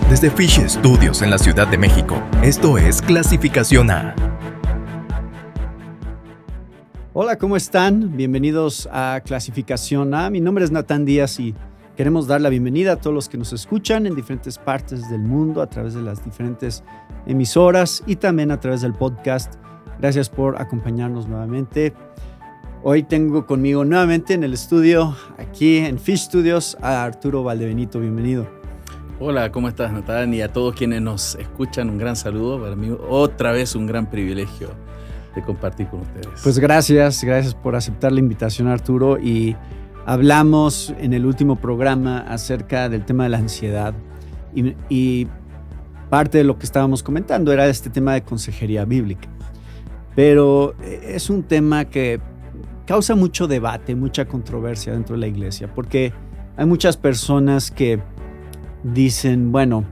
Desde Fish Studios en la Ciudad de México, esto es Clasificación A. Hola, ¿cómo están? Bienvenidos a Clasificación A. Mi nombre es Natán Díaz y queremos dar la bienvenida a todos los que nos escuchan en diferentes partes del mundo a través de las diferentes emisoras y también a través del podcast. Gracias por acompañarnos nuevamente. Hoy tengo conmigo nuevamente en el estudio, aquí en Fish Studios, a Arturo Valdebenito. Bienvenido. Hola, ¿cómo estás, Natán? Y a todos quienes nos escuchan, un gran saludo. Para mí, otra vez, un gran privilegio de compartir con ustedes. Pues gracias por aceptar la invitación, Arturo. Y hablamos en el último programa acerca del tema de la ansiedad. Y parte de lo que estábamos comentando era este tema de consejería bíblica. Pero es un tema que causa mucho debate, mucha controversia dentro de la iglesia, porque hay muchas personas que dicen, bueno,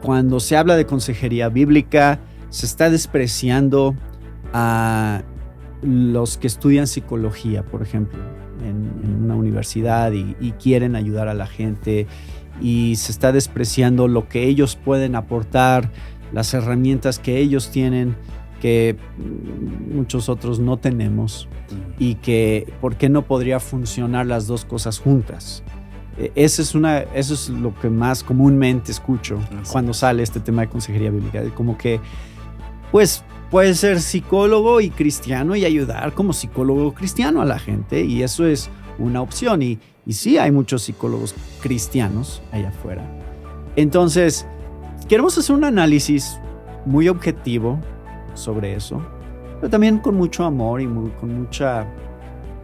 cuando se habla de consejería bíblica, se está despreciando a los que estudian psicología, por ejemplo, en una universidad y quieren ayudar a la gente, y se está despreciando lo que ellos pueden aportar, las herramientas que ellos tienen, que muchos otros no tenemos, y que por qué no podría funcionar las dos cosas juntas. Eso es lo que más comúnmente escucho cuando sale este tema de consejería bíblica, como que pues puedes ser psicólogo y cristiano y ayudar como psicólogo cristiano a la gente, y eso es una opción, y sí hay muchos psicólogos cristianos allá afuera. Entonces queremos hacer un análisis muy objetivo sobre eso, pero también con mucho amor y con mucha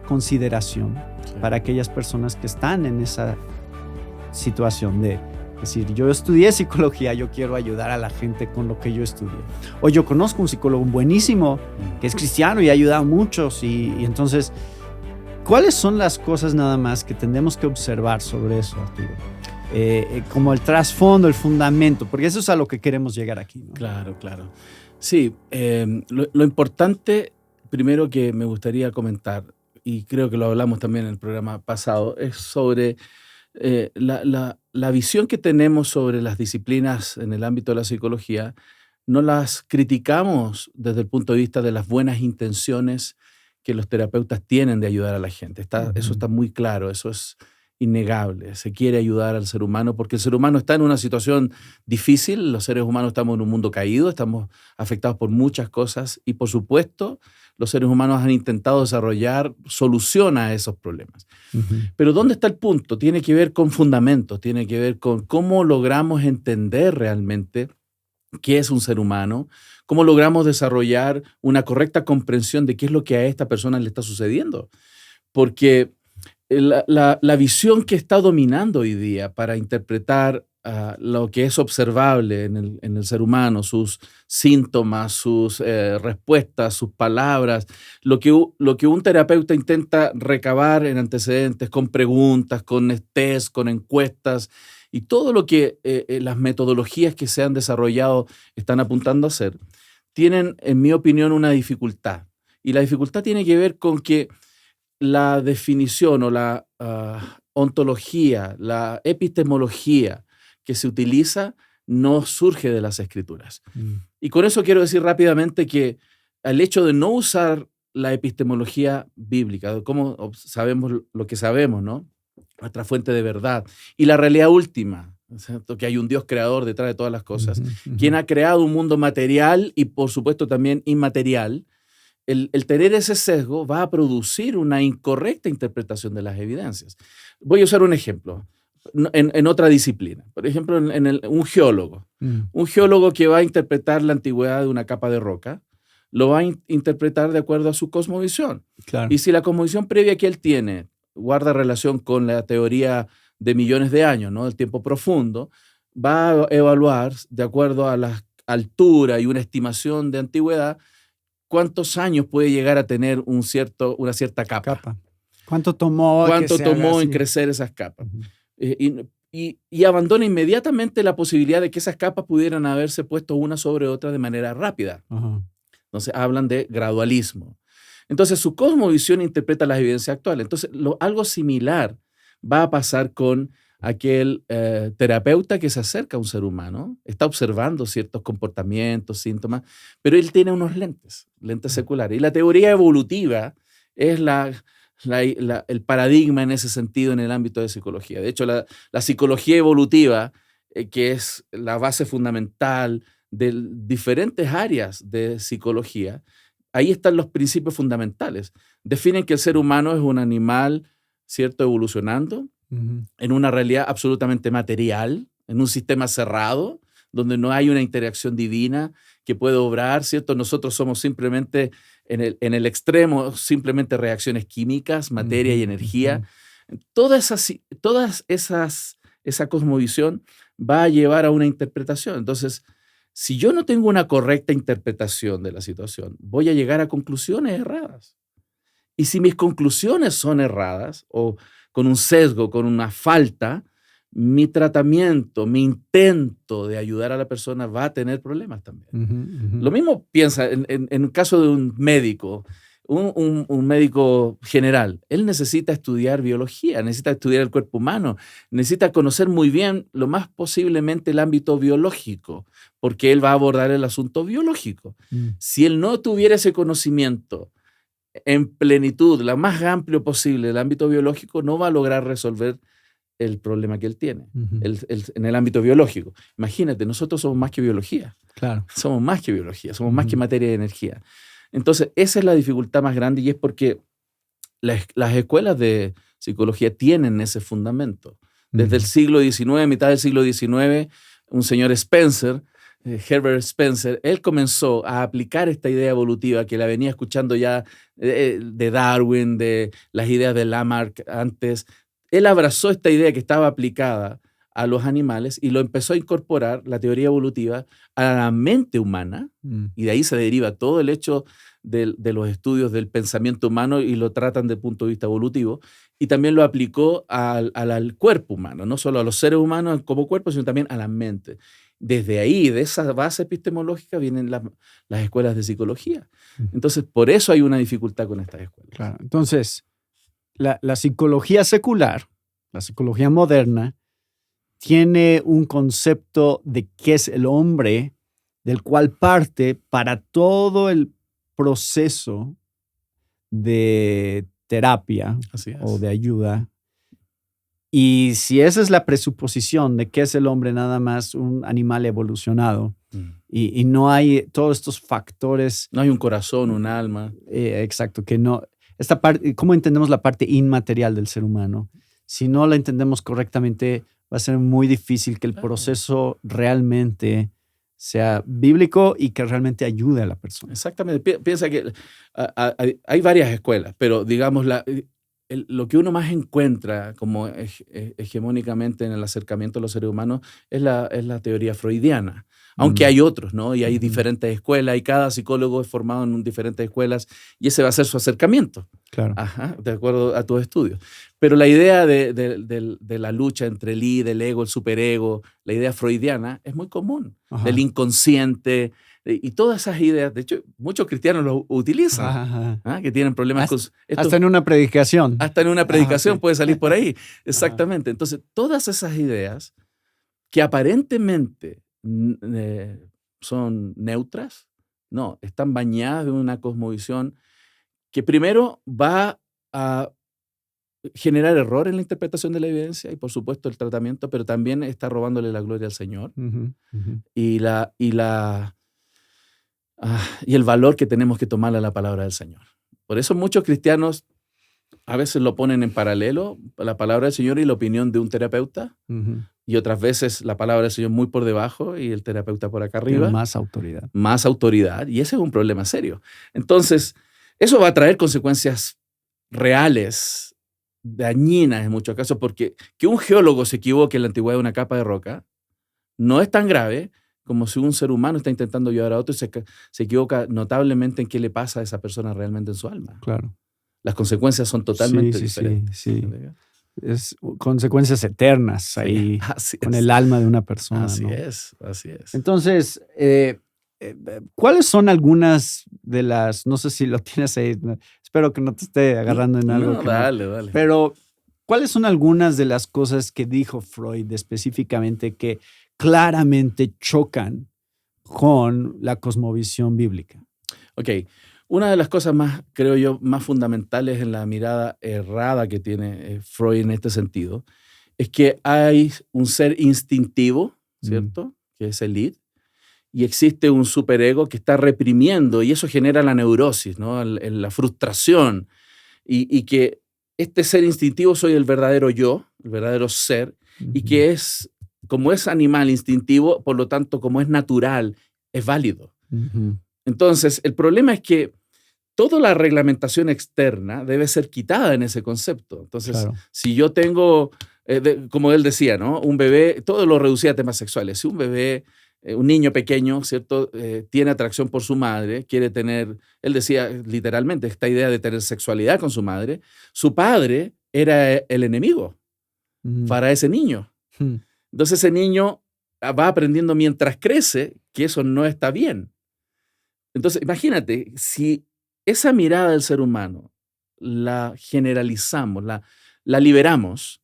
consideración para aquellas personas que están en esa situación de decir, yo estudié psicología, yo quiero ayudar a la gente con lo que yo estudié. O yo conozco un psicólogo buenísimo que es cristiano y ha ayudado a muchos, y entonces, ¿cuáles son las cosas nada más que tendremos que observar sobre eso, Arturo? Como el trasfondo, el fundamento, porque eso es a lo que queremos llegar aquí, ¿no? Claro. Sí, lo importante, primero, que me gustaría comentar, y creo que lo hablamos también en el programa pasado, es sobre la visión que tenemos sobre las disciplinas en el ámbito de la psicología. No las criticamos desde el punto de vista de las buenas intenciones que los terapeutas tienen de ayudar a la gente. Eso está muy claro, eso es innegable. Se quiere ayudar al ser humano porque el ser humano está en una situación difícil. Los seres humanos estamos en un mundo caído, estamos afectados por muchas cosas, y por supuesto los seres humanos han intentado desarrollar solución a esos problemas. Pero ¿dónde está el punto? Tiene que ver con fundamentos, tiene que ver con cómo logramos entender realmente qué es un ser humano, cómo logramos desarrollar una correcta comprensión de qué es lo que a esta persona le está sucediendo. Porque la visión que está dominando hoy día para interpretar lo que es observable en el ser humano, sus síntomas, sus respuestas, sus palabras, lo que un terapeuta intenta recabar en antecedentes, con preguntas, con test, con encuestas, y todo lo que las metodologías que se han desarrollado están apuntando a hacer, tienen, en mi opinión, una dificultad. Y la dificultad tiene que ver con que la definición o la ontología, la epistemología que se utiliza no surge de las Escrituras. Y con eso quiero decir rápidamente que el hecho de no usar la epistemología bíblica, como sabemos lo que sabemos, ¿no? Nuestra fuente de verdad y la realidad última, ¿cierto? Que hay un Dios creador detrás de todas las cosas, quien ha creado un mundo material y por supuesto también inmaterial. El tener ese sesgo va a producir una incorrecta interpretación de las evidencias. Voy a usar un ejemplo en otra disciplina. Por ejemplo, un geólogo. Un geólogo que va a interpretar la antigüedad de una capa de roca, lo va a interpretar de acuerdo a su cosmovisión. Claro. Y si la cosmovisión previa que él tiene guarda relación con la teoría de millones de años, ¿no? El tiempo profundo, va a evaluar, de acuerdo a la altura y una estimación de antigüedad, cuántos años puede llegar a tener una cierta capa. ¿Cuánto tomó en crecer esas capas? Y abandona inmediatamente la posibilidad de que esas capas pudieran haberse puesto una sobre otra de manera rápida. Entonces hablan de gradualismo. Entonces su cosmovisión interpreta las evidencias actuales. Entonces algo similar va a pasar con aquel terapeuta que se acerca a un ser humano, está observando ciertos comportamientos, síntomas, pero él tiene unos lentes seculares. Y la teoría evolutiva es el paradigma en ese sentido en el ámbito de psicología. De hecho, la psicología evolutiva, que es la base fundamental de diferentes áreas de psicología, ahí están los principios fundamentales. Definen que el ser humano es un animal, ¿cierto?, evolucionando en una realidad absolutamente material, en un sistema cerrado, donde no hay una interacción divina que puede obrar, ¿cierto? Nosotros somos simplemente, en el extremo, simplemente reacciones químicas, materia y energía. Esa cosmovisión va a llevar a una interpretación. Entonces, si yo no tengo una correcta interpretación de la situación, voy a llegar a conclusiones erradas. Y si mis conclusiones son erradas o con un sesgo, con una falta, mi tratamiento, mi intento de ayudar a la persona va a tener problemas también. Lo mismo piensa en el caso de un médico, un médico general. Él necesita estudiar biología, necesita estudiar el cuerpo humano, necesita conocer muy bien, lo más posiblemente, el ámbito biológico, porque él va a abordar el asunto biológico. Si él no tuviera ese conocimiento en plenitud, la más amplio posible del ámbito biológico, no va a lograr resolver el problema que él tiene en el ámbito biológico. Imagínate, nosotros somos más que biología. Claro. Somos más que biología, somos más que materia y energía. Entonces, esa es la dificultad más grande y es porque las escuelas de psicología tienen ese fundamento. Desde el siglo XIX, mitad del siglo XIX, un señor Spencer, Herbert Spencer, él comenzó a aplicar esta idea evolutiva que la venía escuchando ya de Darwin, de las ideas de Lamarck antes. Él abrazó esta idea que estaba aplicada a los animales y lo empezó a incorporar, la teoría evolutiva, a la mente humana, y de ahí se deriva todo el hecho de los estudios del pensamiento humano y lo tratan desde el punto de vista evolutivo, y también lo aplicó al cuerpo humano, no solo a los seres humanos como cuerpo, sino también a la mente. Desde ahí, de esa base epistemológica, vienen las escuelas de psicología. Entonces, por eso hay una dificultad con estas escuelas. Claro. Entonces, la psicología secular, la psicología moderna, tiene un concepto de qué es el hombre, del cual parte para todo el proceso de terapia o de ayuda. Y si esa es la presuposición de que es el hombre nada más un animal evolucionado y no hay todos estos factores. No hay un corazón, un alma. Exacto, que no. Esta parte, ¿cómo entendemos la parte inmaterial del ser humano? Si no la entendemos correctamente, va a ser muy difícil que el proceso realmente sea bíblico y que realmente ayude a la persona. Exactamente. Piensa que hay varias escuelas, pero digamos, lo que uno más encuentra como hegemónicamente en el acercamiento a los seres humanos es la teoría freudiana. Aunque hay otros, ¿no? Y hay diferentes escuelas y cada psicólogo es formado en diferentes escuelas y ese va a ser su acercamiento. Claro. Ajá, de acuerdo a tus estudios. Pero la idea de la lucha entre el id, el ego, el superego, la idea freudiana es muy común. Ajá. Del inconsciente y todas esas ideas. De hecho, muchos cristianos lo utilizan, que tienen problemas con... Hasta en una predicación. Hasta en una predicación puede salir por ahí. Exactamente. Entonces, todas esas ideas que aparentemente son neutras, no, están bañadas de una cosmovisión que primero va a generar error en la interpretación de la evidencia y por supuesto el tratamiento, pero también está robándole la gloria al Señor y el valor que tenemos que tomarle a la palabra del Señor. Por eso muchos cristianos a veces lo ponen en paralelo, la palabra del Señor y la opinión de un terapeuta, y otras veces la palabra del Señor muy por debajo y el terapeuta por acá arriba. Tiene más autoridad. Más autoridad, y ese es un problema serio. Entonces, eso va a traer consecuencias reales, dañinas en muchos casos, porque que un geólogo se equivoque en la antigüedad de una capa de roca no es tan grave como si un ser humano está intentando ayudar a otro y se equivoca notablemente en qué le pasa a esa persona realmente en su alma. Claro. Las consecuencias son totalmente diferentes. Sí. Es consecuencias eternas ahí con el alma de una persona. Así ¿no? es. Entonces, ¿cuáles son algunas de las, no sé si lo tienes ahí, espero que no te esté agarrando en algo. No, dale. Pero ¿cuáles son algunas de las cosas que dijo Freud específicamente que claramente chocan con la cosmovisión bíblica? Ok, una de las cosas más, creo yo, más fundamentales en la mirada errada que tiene Freud en este sentido, es que hay un ser instintivo, ¿cierto? Que es el id, y existe un superego que está reprimiendo, y eso genera la neurosis, ¿no? La frustración, y que este ser instintivo soy el verdadero yo, el verdadero ser, y que es, como es animal instintivo, por lo tanto, como es natural, es válido. Entonces, el problema es que toda la reglamentación externa debe ser quitada en ese concepto. Entonces, Claro. si yo tengo, como él decía, ¿no? Un bebé, todo lo reducía a temas sexuales. Si un bebé, un niño pequeño, ¿cierto? Tiene atracción por su madre, quiere tener, él decía literalmente esta idea de tener sexualidad con su madre, su padre era el enemigo para ese niño. Entonces ese niño va aprendiendo mientras crece que eso no está bien. Entonces, imagínate, si esa mirada del ser humano la generalizamos, la liberamos,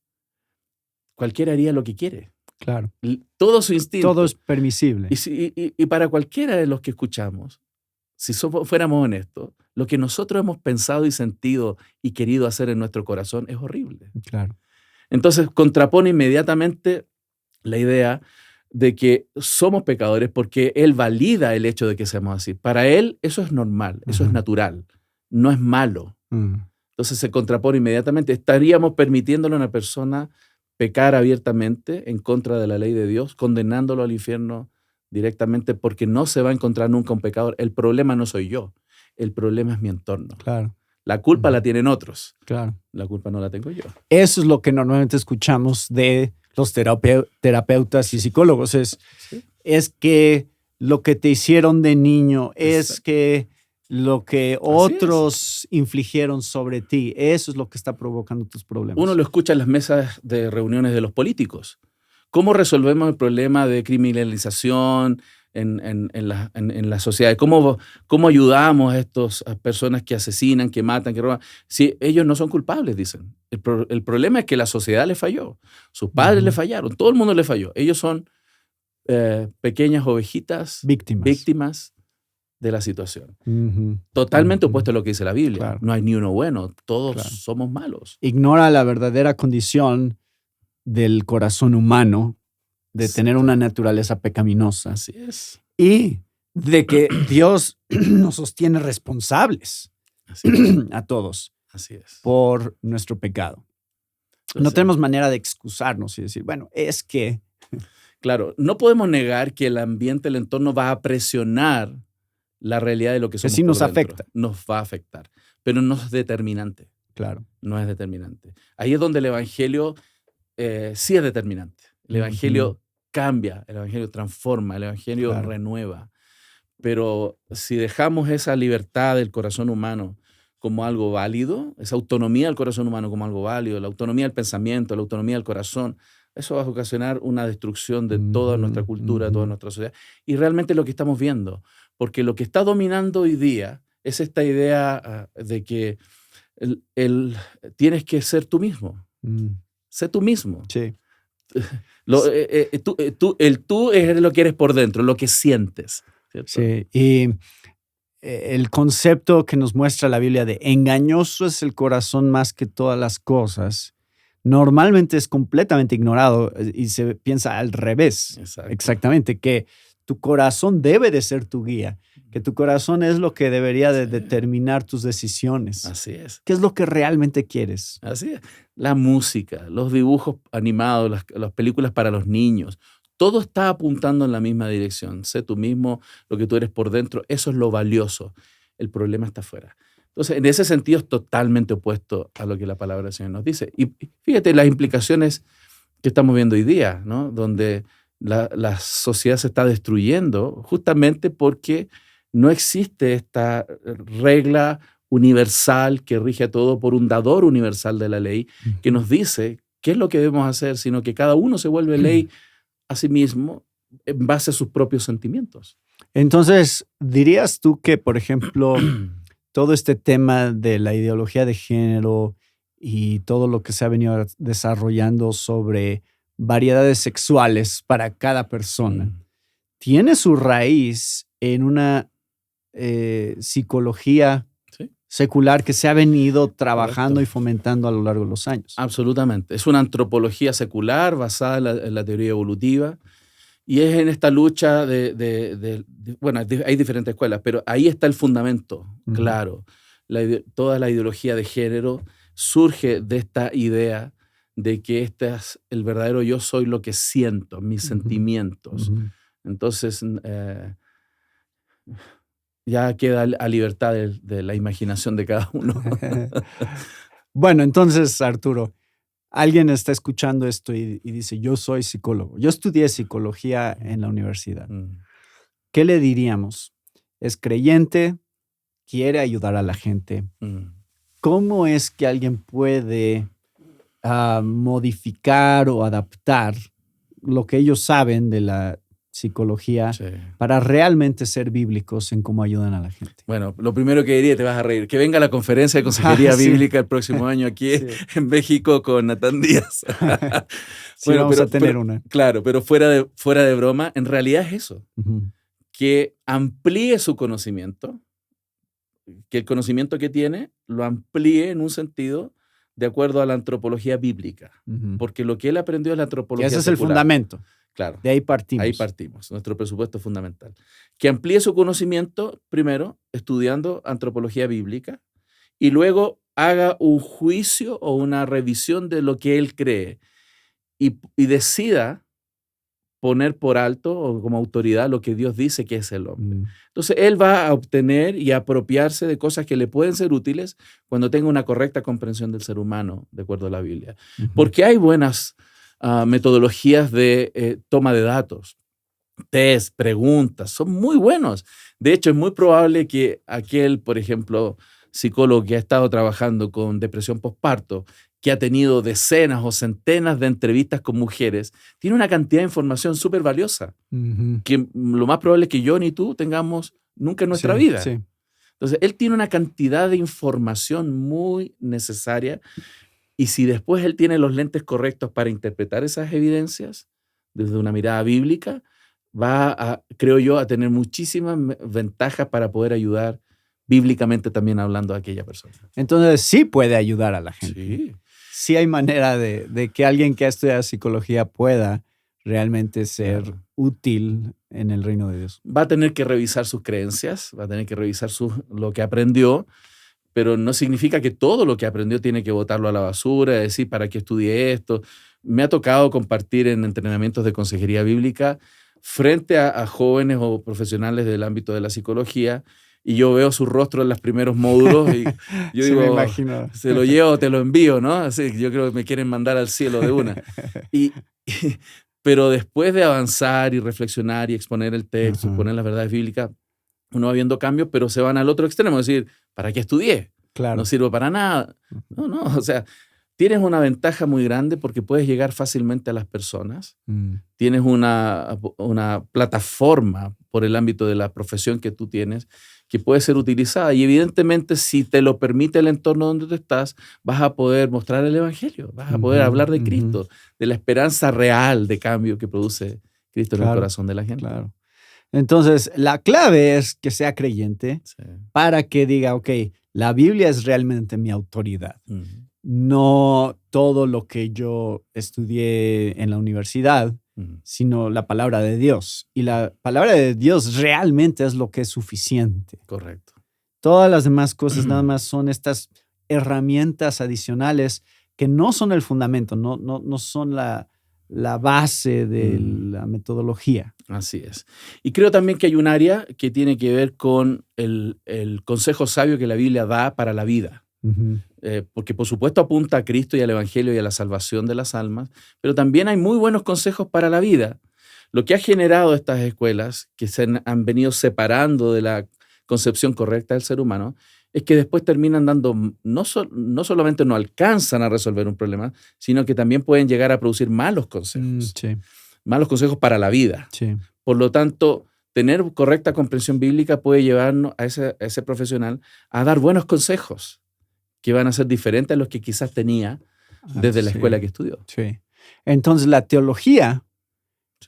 cualquiera haría lo que quiere. Claro. Todo su instinto. Todo es permisible. Y para cualquiera de los que escuchamos, si fuéramos honestos, lo que nosotros hemos pensado y sentido y querido hacer en nuestro corazón es horrible. Claro. Entonces contrapone inmediatamente la idea de que somos pecadores porque Él valida el hecho de que seamos así. Para Él eso es normal, eso es natural, no es malo. Entonces se contrapone inmediatamente. Estaríamos permitiéndole a una persona pecar abiertamente en contra de la ley de Dios, condenándolo al infierno directamente porque no se va a encontrar nunca un pecador. El problema no soy yo, el problema es mi entorno. Claro. La culpa la tienen otros. Claro. La culpa no la tengo yo. Eso es lo que normalmente escuchamos de los terapeutas y psicólogos. Es que lo que te hicieron de niño, es que lo que otros infligieron sobre ti, eso es lo que está provocando tus problemas. Uno lo escucha en las mesas de reuniones de los políticos. ¿Cómo resolvemos el problema de criminalización en la sociedad? ¿Cómo ayudamos a estas personas que asesinan, que matan, que roban? Si ellos no son culpables, dicen. El problema es que la sociedad les falló. Sus padres le fallaron. Todo el mundo le falló. Ellos son pequeñas ovejitas, víctimas de la situación. Totalmente opuesto a lo que dice la Biblia. Claro. No hay ni uno bueno. Todos somos malos. Ignora la verdadera condición del corazón humano, de tener una naturaleza pecaminosa. Así es. Y de que Dios nos sostiene responsables a todos. Así es. Por nuestro pecado. No tenemos manera de excusarnos y decir, bueno, es que... Claro, no podemos negar que el ambiente, el entorno va a presionar la realidad de lo que somos. Sí, nos por dentro. afecta. Nos va a afectar, pero no es determinante. Claro. No es determinante. Ahí es donde el evangelio sí es determinante. El evangelio cambia, el evangelio transforma, el evangelio renueva. Pero si dejamos esa libertad del corazón humano como algo válido, esa autonomía del corazón humano como algo válido, la autonomía del pensamiento, la autonomía del corazón, eso va a ocasionar una destrucción de toda nuestra cultura, de toda nuestra sociedad. Y realmente es lo que estamos viendo, porque lo que está dominando hoy día es esta idea de que tienes que ser tú mismo. Sé tú mismo. Sí. El tú es lo que eres por dentro, lo que sientes. ¿Cierto? Sí, y el concepto que nos muestra la Biblia de engañoso es el corazón más que todas las cosas, normalmente es completamente ignorado y se piensa al revés. Exacto. Exactamente, que tu corazón debe de ser tu guía, que tu corazón es lo que debería de determinar tus decisiones. Así es. ¿Qué es lo que realmente quieres? Así es. La música, los dibujos animados, las películas para los niños, todo está apuntando en la misma dirección. Sé tú mismo, lo que tú eres por dentro, eso es lo valioso. El problema está afuera. Entonces, en ese sentido es totalmente opuesto a lo que la palabra del Señor nos dice. Y fíjate las implicaciones que estamos viendo hoy día, ¿no? Donde la sociedad se está destruyendo justamente porque no existe esta regla universal que rige a todo por un dador universal de la ley que nos dice qué es lo que debemos hacer, sino que cada uno se vuelve ley a sí mismo en base a sus propios sentimientos. Entonces, ¿dirías tú que, por ejemplo, todo este tema de la ideología de género y todo lo que se ha venido desarrollando sobre variedades sexuales para cada persona, tiene su raíz en una psicología Sí. secular que se ha venido trabajando Correcto. y fomentando a lo largo de los años. Absolutamente. Es una antropología secular basada en la teoría evolutiva y es en esta lucha bueno, hay diferentes escuelas, pero ahí está el fundamento, claro. Toda la ideología de género surge de esta idea de que el verdadero yo soy lo que siento, mis sentimientos. Entonces, ya queda a libertad de la imaginación de cada uno. Bueno, entonces, Arturo, alguien está escuchando esto y dice, yo soy psicólogo. Yo estudié psicología en la universidad. ¿Qué le diríamos? Es creyente, quiere ayudar a la gente. ¿Cómo es que alguien puede modificar o adaptar lo que ellos saben de la psicología para realmente ser bíblicos en cómo ayudan a la gente? Bueno, lo primero que diría, te vas a reír, que venga la conferencia de consejería bíblica el próximo año aquí en México con Natán Díaz. Bueno, vamos a tener una. Claro, pero fuera de broma, en realidad es eso, que amplíe su conocimiento, que el conocimiento que tiene lo amplíe en un sentido de acuerdo a la antropología bíblica, porque lo que él aprendió es la antropología ese secular. Es el fundamento. Claro. De ahí partimos. Ahí partimos. Nuestro presupuesto es fundamental. Que amplíe su conocimiento, primero, estudiando antropología bíblica, y luego haga un juicio o una revisión de lo que él cree y decida poner por alto o como autoridad lo que Dios dice que es el hombre. Entonces, él va a obtener y apropiarse de cosas que le pueden ser útiles cuando tenga una correcta comprensión del ser humano, de acuerdo a la Biblia. Porque hay buenas metodologías de toma de datos, test, preguntas, son muy buenos. De hecho, es muy probable que aquel, por ejemplo, psicólogo que ha estado trabajando con depresión postparto, que ha tenido decenas o centenas de entrevistas con mujeres, tiene una cantidad de información súper valiosa, que lo más probable es que yo ni tú tengamos nunca en nuestra vida. Sí. Entonces, él tiene una cantidad de información muy necesaria. Y si después él tiene los lentes correctos para interpretar esas evidencias desde una mirada bíblica, va creo yo, a tener muchísimas ventajas para poder ayudar bíblicamente también hablando a aquella persona. Entonces sí puede ayudar a la gente. Sí. Sí hay manera de que alguien que ha estudiado psicología pueda realmente ser útil en el reino de Dios. Va a tener que revisar sus creencias, va a tener que revisar lo que aprendió, pero no significa que todo lo que aprendió tiene que botarlo a la basura, decir, ¿para qué estudié esto? Me ha tocado compartir en entrenamientos de consejería bíblica frente a jóvenes o profesionales del ámbito de la psicología, y yo veo su rostro en los primeros módulos y yo sí, digo, me imagino. ¿se lo llevo o te lo envío? ¿No? Así, yo creo que me quieren mandar al cielo de una. Pero después de avanzar y reflexionar y exponer el texto, exponer las verdades bíblicas, uno va viendo cambios, pero se van al otro extremo, es decir, ¿para qué estudié? Claro. No sirvo para nada. No, o sea, tienes una ventaja muy grande porque puedes llegar fácilmente a las personas. Tienes una plataforma por el ámbito de la profesión que tú tienes que puede ser utilizada. Y evidentemente, si te lo permite el entorno donde tú estás, vas a poder mostrar el evangelio, vas a poder hablar de Cristo, de la esperanza real de cambio que produce Cristo en el corazón de la gente. Claro. Entonces, la clave es que sea creyente para que diga, ok, la Biblia es realmente mi autoridad. No todo lo que yo estudié en la universidad, sino la palabra de Dios. Y la palabra de Dios realmente es lo que es suficiente. Correcto. Todas las demás cosas nada más son estas herramientas adicionales que no son el fundamento, no son la base de la metodología. Así es. Y creo también que hay un área que tiene que ver con el consejo sabio que la Biblia da para la vida. Porque por supuesto apunta a Cristo y al Evangelio y a la salvación de las almas, pero también hay muy buenos consejos para la vida. Lo que ha generado estas escuelas, que se han venido separando de la concepción correcta del ser humano, es que después terminan dando, no solamente no alcanzan a resolver un problema, sino que también pueden llegar a producir malos consejos. Malos consejos para la vida. Por lo tanto, tener correcta comprensión bíblica puede llevarnos a ese profesional a dar buenos consejos que van a ser diferentes a los que quizás tenía desde la escuela que estudió. Sí. Entonces, la teología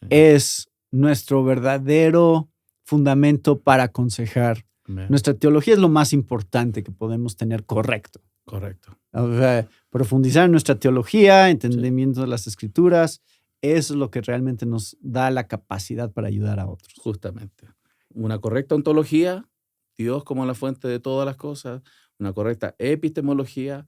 es nuestro verdadero fundamento para aconsejar. Bien. Nuestra teología es lo más importante que podemos tener correcto. Correcto. O sea, profundizar en nuestra teología, entendimiento de las escrituras, eso es lo que realmente nos da la capacidad para ayudar a otros. Justamente. Una correcta ontología, Dios como la fuente de todas las cosas, una correcta epistemología,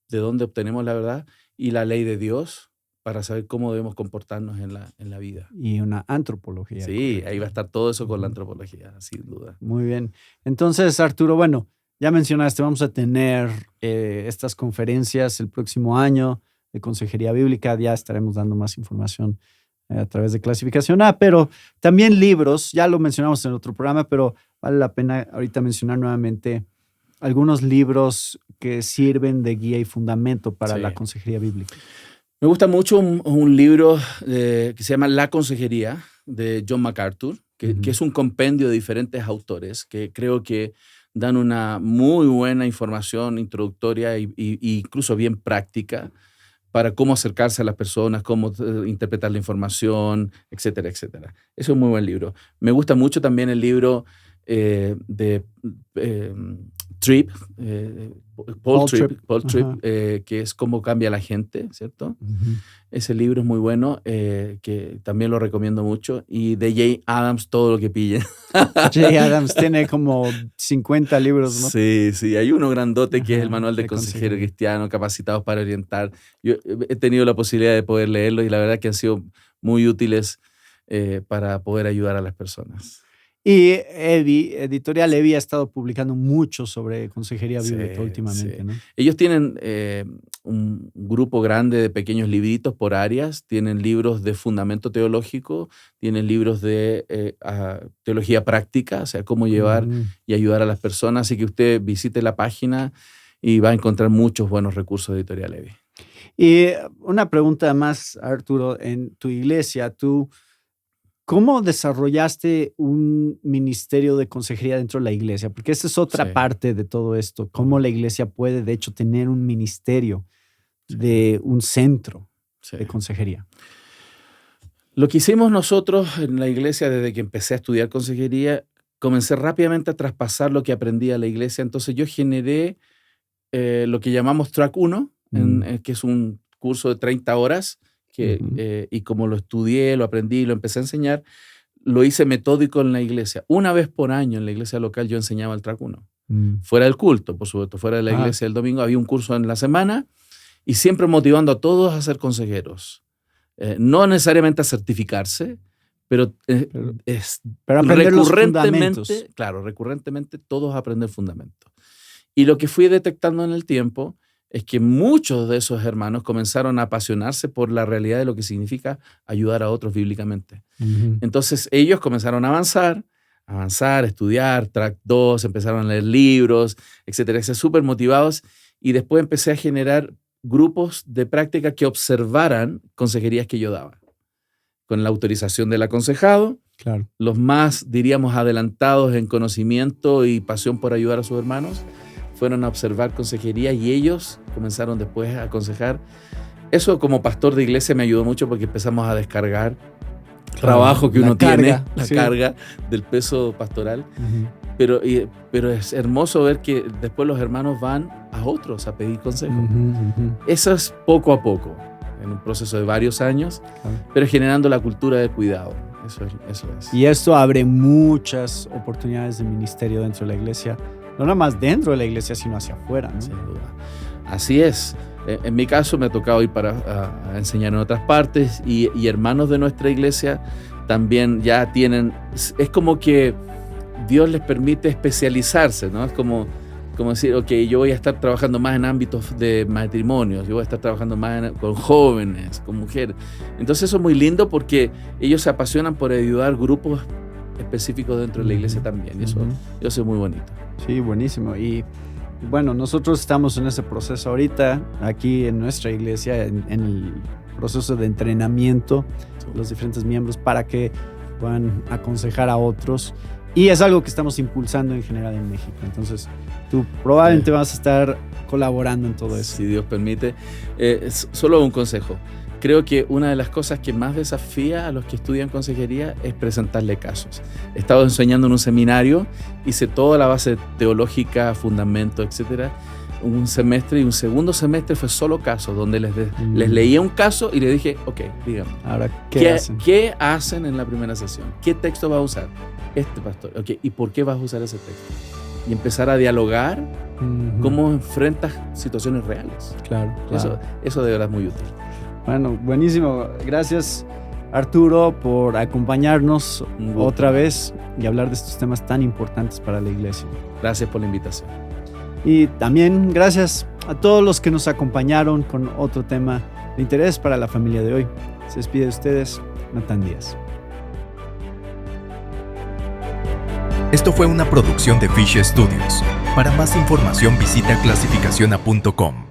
de dónde obtenemos la verdad, y la ley de Dios para saber cómo debemos comportarnos en la vida. Y una antropología. Sí, correcta. ahí va a estar todo eso con la antropología, sin duda. Muy bien. Entonces, Arturo, bueno, ya mencionaste, vamos a tener estas conferencias el próximo año de Consejería Bíblica. Ya estaremos dando más información a través de Clasificación A, pero también libros. Ya lo mencionamos en otro programa, pero vale la pena ahorita mencionar nuevamente algunos libros que sirven de guía y fundamento para la Consejería Bíblica. Me gusta mucho un libro que se llama La Consejería, de John MacArthur, que es un compendio de diferentes autores que creo que dan una muy buena información introductoria y incluso bien práctica para cómo acercarse a las personas, cómo interpretar la información, etcétera, etcétera. Eso es un muy buen libro. Me gusta mucho también el libro de Tripp, Paul Tripp, que es Cómo cambia la gente, ¿cierto? Ese libro es muy bueno, que también lo recomiendo mucho. Y de Jay Adams, todo lo que pille. Jay Adams tiene como 50 libros, ¿no? Sí, hay uno grandote que es el Manual de Consejero Cristiano, Capacitados para Orientar. Yo he tenido la posibilidad de poder leerlo y la verdad que han sido muy útiles para poder ayudar a las personas. Y Editorial Levi ha estado publicando mucho sobre consejería bíblica últimamente, ¿no? Ellos tienen un grupo grande de pequeños libritos por áreas, tienen libros de fundamento teológico, tienen libros de teología práctica, o sea, cómo llevar y ayudar a las personas, así que usted visite la página y va a encontrar muchos buenos recursos de Editorial Levi. Y una pregunta más, Arturo, en tu iglesia, ¿cómo desarrollaste un ministerio de consejería dentro de la iglesia? Porque esa es otra parte de todo esto. ¿Cómo la iglesia puede, de hecho, tener un ministerio de un centro de consejería? Lo que hicimos nosotros en la iglesia desde que empecé a estudiar consejería, comencé rápidamente a traspasar lo que aprendí a la iglesia. Entonces yo generé lo que llamamos Track 1, que es un curso de 30 horas, y como lo estudié, lo aprendí, lo empecé a enseñar, lo hice metódico en la iglesia. Una vez por año en la iglesia local yo enseñaba el Track 1. Fuera del culto, por supuesto, fuera de la iglesia el domingo, había un curso en la semana y siempre motivando a todos a ser consejeros. No necesariamente a certificarse, pero aprender los fundamentos. Recurrentemente todos aprender fundamentos. Y lo que fui detectando en el tiempo es que muchos de esos hermanos comenzaron a apasionarse por la realidad de lo que significa ayudar a otros bíblicamente. Entonces ellos comenzaron a avanzar, estudiar, Track 2, empezaron a leer libros, etcétera, súper motivados, y después empecé a generar grupos de práctica que observaran consejerías que yo daba. Con la autorización del aconsejado, los más, diríamos, adelantados en conocimiento y pasión por ayudar a sus hermanos, fueron a observar consejería y ellos comenzaron después a aconsejar. Eso como pastor de iglesia me ayudó mucho porque empezamos a descargar trabajo que uno tiene, la carga del peso pastoral. Pero es hermoso ver que después los hermanos van a otros a pedir consejo. Eso es poco a poco, en un proceso de varios años, pero generando la cultura de cuidado. Eso es. Y esto abre muchas oportunidades de ministerio dentro de la iglesia. No nada más dentro de la iglesia, sino hacia afuera, ¿no? Sin duda. Así es. En mi caso me ha tocado ir a enseñar en otras partes y hermanos de nuestra iglesia también ya tienen... Es como que Dios les permite especializarse, ¿no? Es como decir, ok, yo voy a estar trabajando más en ámbitos de matrimonios, yo voy a estar trabajando más con jóvenes, con mujeres. Entonces eso es muy lindo porque ellos se apasionan por ayudar grupos específicos dentro de la iglesia también. Y eso es muy bonito. Sí, buenísimo. Y bueno, nosotros estamos en ese proceso ahorita, aquí en nuestra iglesia, en el proceso de entrenamiento de los diferentes miembros para que puedan aconsejar a otros. Y es algo que estamos impulsando en general en México. Entonces, tú probablemente vas a estar colaborando en todo eso. Si Dios permite. Solo un consejo. Creo que una de las cosas que más desafía a los que estudian consejería es presentarle casos. He estado enseñando en un seminario, hice toda la base teológica, fundamento, etcétera, un semestre, y un segundo semestre fue solo casos, donde les leía un caso y le dije, ok, dígame. Ahora, ¿qué hacen? En la primera sesión? ¿Qué texto va a usar? Este pastor. Ok, ¿y por qué vas a usar ese texto? Y empezar a dialogar cómo enfrentas situaciones reales. Claro. Eso de verdad es muy útil. Bueno, buenísimo. Gracias, Arturo, por acompañarnos otra vez y hablar de estos temas tan importantes para la iglesia. Gracias por la invitación. Y también gracias a todos los que nos acompañaron con otro tema de interés para la familia de hoy. Se despide de ustedes, Natán Díaz. Esto fue una producción de Fish Studios. Para más información visita clasificaciona.com.